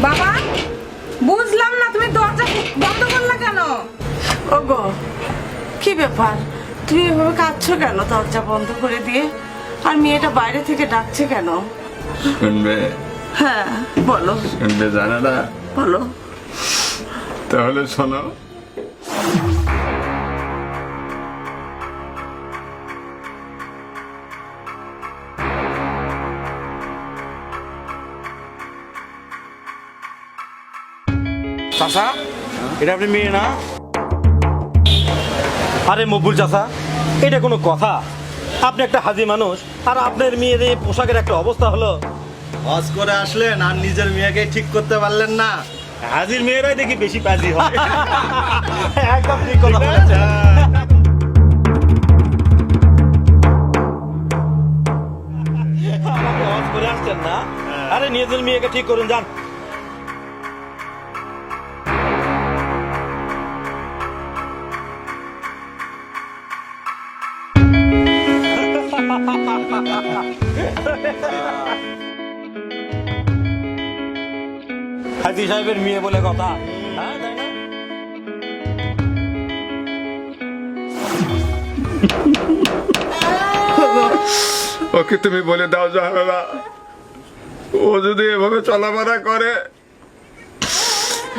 বাবা, বুঝলাম না তুমি দরজা বন্ধ করলা কেন? ওগো, কি ব্যাপার? তুমি এভাবে কাঁদছো কেন দরজা বন্ধ করে দিয়ে? আর মেয়েটা বাইরে থেকে ডাকছে কেন? শুনবে? হ্যাঁ বলো। শুনবে জানালা? বলো। তাহলে শোনো। চাচা, এটা আপনি মেয়ে না? আরে মকবুল চাচা, এটা কোনো কথা? আপনি একটা হাজি মানুষ আর আপনার মেয়ের এই পোশাকের একটা অবস্থা হলো। হজ করে আসলেন আর নিজের মেয়েকে ঠিক করতে পারলেন না। হাজির মেয়েরাই দেখি বেশি পাজি হয়। একদম ঠিক কথা বলেছেন। আপনি হজ করে আসছেন না? আরে নিজের মেয়েকে ঠিক করুন, যান। হাজি সাহেবের মেয়ে বলে কথা, হ্যাঁ তাই না? ওকে তুমি বলে দাও জানালা, ও যদি এভাবে চলাফেরা করে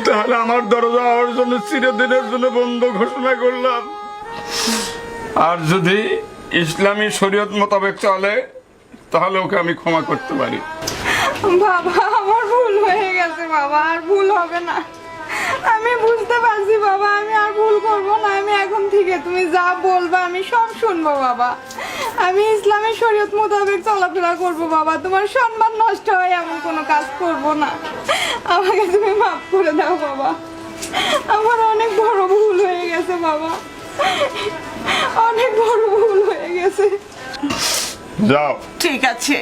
তাহলে আমার দরজা ওর জন্য চিরদিনের জন্য বন্ধ ঘোষণা করলাম। আর যদি ইসলামী শরীয়ত মোতাবেক চলে তাহলে ওকে আমি ক্ষমা করতে পারি। বাবা, আমার ভুল হয়ে গেছে বাবা, আর ভুল হবে না। আমি বুঝতে পারছি বাবা, আমি আর ভুল করব না। আমি এখন থেকে তুমি যা বলবা আমি সব শুনবো বাবা। আমি ইসলামী শরীয়ত মোতাবেক চলাফেরা করব বাবা। তোমার সম্মান নষ্ট হয় এমন কোনো কাজ করব না। আমাকে তুমি মাফ করে দাও বাবা। আমার অনেক বড় ভুল হয়ে গেছে বাবা, অনেক বড় ভুল হয়ে গেছে। যাও। ঠিক আছে,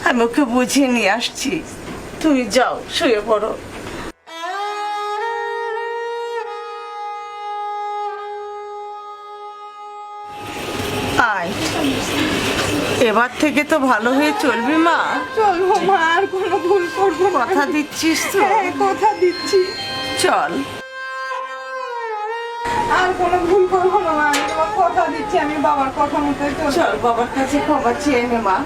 আমি ওকে বুঝিয়ে নিয়ে আসছি। তুমি যাও, শুয়ে পড়ো। আয়, এবার থেকে তো ভালো হয়ে চলবি মা। চলবো মা, আর কোনো ভুল করবো না। কথা দিচ্ছিস তো? হ্যাঁ, কথা দিচ্ছি। চল। আর কোনো ভুল করবো না মা, আমি তোমার কথা দিচ্ছি। আমি বাবার কথা মতো চলবো। চল বাবার কাছে ক্ষমা চেয়ে নে মা।